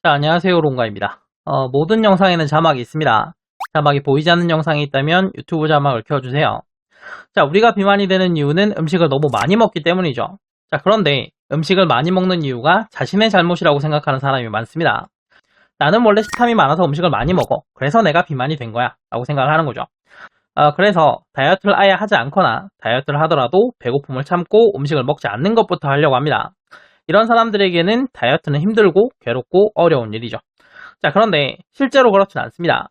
자, 안녕하세요. 롱가입니다. 모든 영상에는 자막이 있습니다. 자막이 보이지 않는 영상이 있다면 유튜브 자막을 켜주세요. 자, 우리가 비만이 되는 이유는 음식을 너무 많이 먹기 때문이죠. 자, 그런데 음식을 많이 먹는 이유가 자신의 잘못이라고 생각하는 사람이 많습니다. 나는 원래 식탐이 많아서 음식을 많이 먹어. 그래서 내가 비만이 된 거야. 라고 생각을 하는 거죠. 그래서 다이어트를 아예 하지 않거나 다이어트를 하더라도 배고픔을 참고 음식을 먹지 않는 것부터 하려고 합니다. 이런 사람들에게는 다이어트는 힘들고 괴롭고 어려운 일이죠. 자, 그런데 실제로 그렇진 않습니다.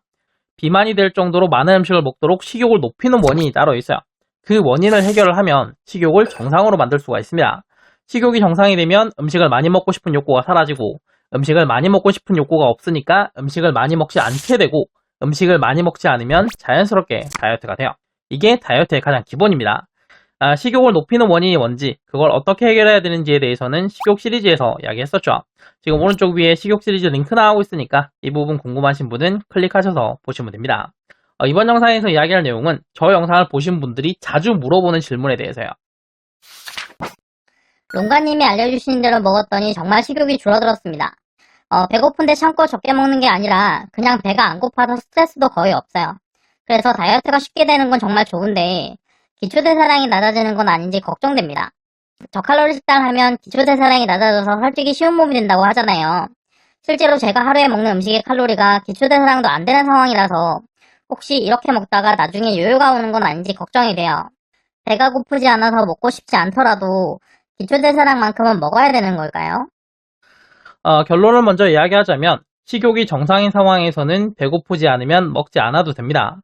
비만이 될 정도로 많은 음식을 먹도록 식욕을 높이는 원인이 따로 있어요. 그 원인을 해결을 하면 식욕을 정상으로 만들 수가 있습니다. 식욕이 정상이 되면 음식을 많이 먹고 싶은 욕구가 사라지고 음식을 많이 먹고 싶은 욕구가 없으니까 음식을 많이 먹지 않게 되고 음식을 많이 먹지 않으면 자연스럽게 다이어트가 돼요. 이게 다이어트의 가장 기본입니다. 식욕을 높이는 원인이 뭔지, 그걸 어떻게 해결해야 되는지에 대해서는 식욕 시리즈에서 이야기했었죠. 지금 오른쪽 위에 식욕 시리즈 링크 나오고 있으니까 이 부분 궁금하신 분은 클릭하셔서 보시면 됩니다. 이번 영상에서 이야기할 내용은 저 영상을 보신 분들이 자주 물어보는 질문에 대해서요. 롱가님이 알려주신 대로 먹었더니 정말 식욕이 줄어들었습니다. 배고픈데 참고 적게 먹는 게 아니라 그냥 배가 안 고파서 스트레스도 거의 없어요. 그래서 다이어트가 쉽게 되는 건 정말 좋은데 기초대사량이 낮아지는 건 아닌지 걱정됩니다. 저칼로리 식단 하면 기초대사량이 낮아져서 살찌기 쉬운 몸이 된다고 하잖아요. 실제로 제가 하루에 먹는 음식의 칼로리가 기초대사량도 안 되는 상황이라서 혹시 이렇게 먹다가 나중에 요요가 오는 건 아닌지 걱정이 돼요. 배가 고프지 않아서 먹고 싶지 않더라도 기초대사량만큼은 먹어야 되는 걸까요? 결론을 먼저 이야기하자면 식욕이 정상인 상황에서는 배고프지 않으면 먹지 않아도 됩니다.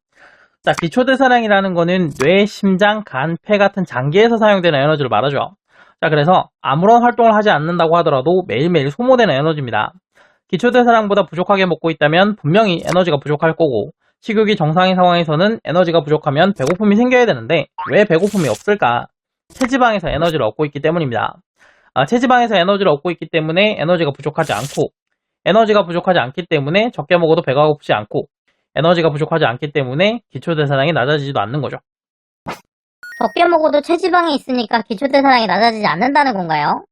자, 기초대사량이라는 거는 뇌, 심장, 간, 폐 같은 장기에서 사용되는 에너지를 말하죠. 자, 그래서 아무런 활동을 하지 않는다고 하더라도 매일매일 소모되는 에너지입니다. 기초대사량보다 부족하게 먹고 있다면 분명히 에너지가 부족할 거고 식욕이 정상인 상황에서는 에너지가 부족하면 배고픔이 생겨야 되는데 왜 배고픔이 없을까? 체지방에서 에너지를 얻고 있기 때문입니다. 체지방에서 에너지를 얻고 있기 때문에 에너지가 부족하지 않고 에너지가 부족하지 않기 때문에 적게 먹어도 배가 고프지 않고 에너지가 부족하지 않기 때문에 기초대사량이 낮아지지도 않는 거죠. 적게 먹어도 체지방이 있으니까 기초대사량이 낮아지지 않는다는 건가요?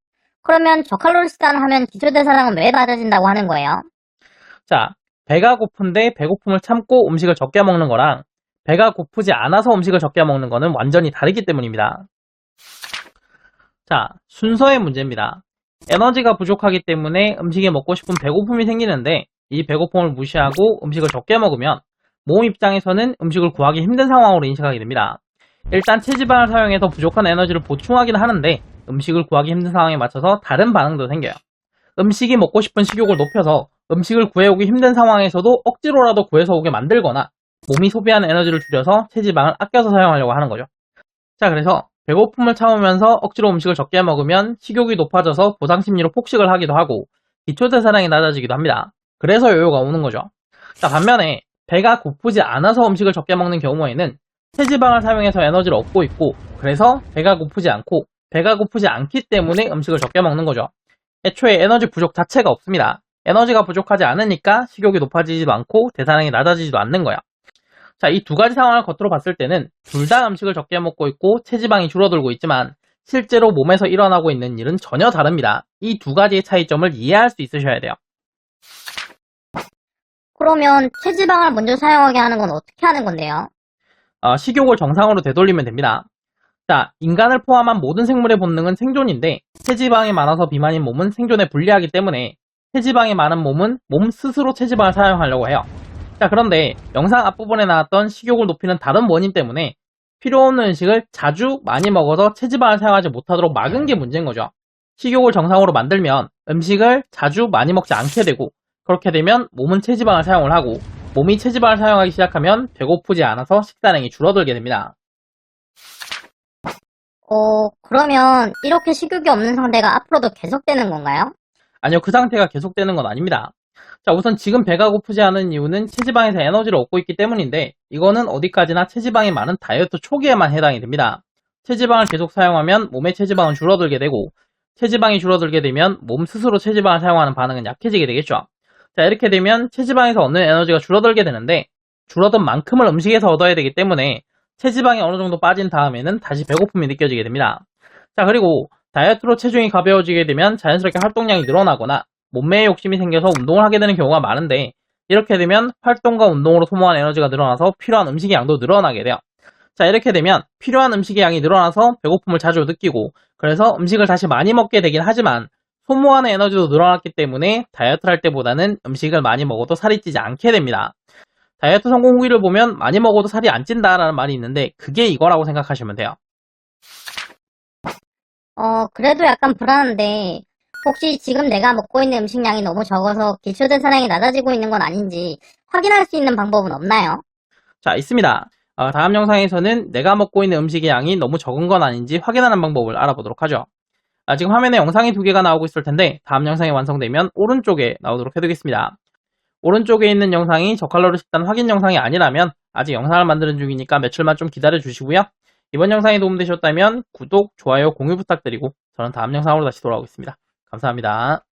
그러면 저칼로리 식단을 하면 기초대사량은 왜 낮아진다고 하는 거예요? 자, 배가 고픈데 배고픔을 참고 음식을 적게 먹는 거랑 배가 고프지 않아서 음식을 적게 먹는 거는 완전히 다르기 때문입니다. 자, 순서의 문제입니다. 에너지가 부족하기 때문에 음식이 먹고 싶은 배고픔이 생기는데 이 배고픔을 무시하고 음식을 적게 먹으면 몸 입장에서는 음식을 구하기 힘든 상황으로 인식하게 됩니다. 일단 체지방을 사용해서 부족한 에너지를 보충하긴 하는데 음식을 구하기 힘든 상황에 맞춰서 다른 반응도 생겨요. 음식이 먹고 싶은 식욕을 높여서 음식을 구해오기 힘든 상황에서도 억지로라도 구해서 오게 만들거나 몸이 소비하는 에너지를 줄여서 체지방을 아껴서 사용하려고 하는 거죠. 자, 그래서 배고픔을 참으면서 억지로 음식을 적게 먹으면 식욕이 높아져서 보상심리로 폭식을 하기도 하고 기초대사량이 낮아지기도 합니다. 그래서 요요가 오는 거죠. 자, 반면에 배가 고프지 않아서 음식을 적게 먹는 경우에는 체지방을 사용해서 에너지를 얻고 있고 그래서 배가 고프지 않고 배가 고프지 않기 때문에 음식을 적게 먹는 거죠. 애초에 에너지 부족 자체가 없습니다. 에너지가 부족하지 않으니까 식욕이 높아지지도 않고 대사량이 낮아지지도 않는 거야. 자, 이 두 가지 상황을 겉으로 봤을 때는 둘 다 음식을 적게 먹고 있고 체지방이 줄어들고 있지만 실제로 몸에서 일어나고 있는 일은 전혀 다릅니다. 이 두 가지의 차이점을 이해할 수 있으셔야 돼요. 그러면 체지방을 먼저 사용하게 하는 건 어떻게 하는 건데요? 식욕을 정상으로 되돌리면 됩니다. 자, 인간을 포함한 모든 생물의 본능은 생존인데 체지방이 많아서 비만인 몸은 생존에 불리하기 때문에 체지방이 많은 몸은 몸 스스로 체지방을 사용하려고 해요. 자, 그런데 영상 앞부분에 나왔던 식욕을 높이는 다른 원인 때문에 필요 없는 음식을 자주 많이 먹어서 체지방을 사용하지 못하도록 막은 게 문제인 거죠. 식욕을 정상으로 만들면 음식을 자주 많이 먹지 않게 되고 그렇게 되면 몸은 체지방을 사용을 하고 몸이 체지방을 사용하기 시작하면 배고프지 않아서 식사량이 줄어들게 됩니다. 그러면 이렇게 식욕이 없는 상태가 앞으로도 계속되는 건가요? 아니요, 그 상태가 계속되는 건 아닙니다. 자, 우선 지금 배가 고프지 않은 이유는 체지방에서 에너지를 얻고 있기 때문인데 이거는 어디까지나 체지방이 많은 다이어트 초기에만 해당이 됩니다. 체지방을 계속 사용하면 몸의 체지방은 줄어들게 되고 체지방이 줄어들게 되면 몸 스스로 체지방을 사용하는 반응은 약해지게 되겠죠. 자, 이렇게 되면 체지방에서 얻는 에너지가 줄어들게 되는데 줄어든 만큼을 음식에서 얻어야 되기 때문에 체지방이 어느 정도 빠진 다음에는 다시 배고픔이 느껴지게 됩니다. 자, 그리고 다이어트로 체중이 가벼워지게 되면 자연스럽게 활동량이 늘어나거나 몸매에 욕심이 생겨서 운동을 하게 되는 경우가 많은데 이렇게 되면 활동과 운동으로 소모한 에너지가 늘어나서 필요한 음식의 양도 늘어나게 돼요. 자, 이렇게 되면 필요한 음식의 양이 늘어나서 배고픔을 자주 느끼고 그래서 음식을 다시 많이 먹게 되긴 하지만 소모하는 에너지도 늘어났기 때문에 다이어트를 할 때보다는 음식을 많이 먹어도 살이 찌지 않게 됩니다. 다이어트 성공 후기를 보면 많이 먹어도 살이 안 찐다라는 말이 있는데 그게 이거라고 생각하시면 돼요. 그래도 약간 불안한데, 혹시 지금 내가 먹고 있는 음식량이 너무 적어서 기초대사량이 낮아지고 있는 건 아닌지 확인할 수 있는 방법은 없나요? 자, 있습니다. 다음 영상에서는 내가 먹고 있는 음식의 양이 너무 적은 건 아닌지 확인하는 방법을 알아보도록 하죠. 지금 화면에 영상이 두 개가 나오고 있을 텐데 다음 영상이 완성되면 오른쪽에 나오도록 해두겠습니다. 오른쪽에 있는 영상이 저칼로리 식단 확인 영상이 아니라면 아직 영상을 만드는 중이니까 며칠만 좀 기다려 주시고요. 이번 영상이 도움되셨다면 구독, 좋아요, 공유 부탁드리고 저는 다음 영상으로 다시 돌아오겠습니다. 감사합니다.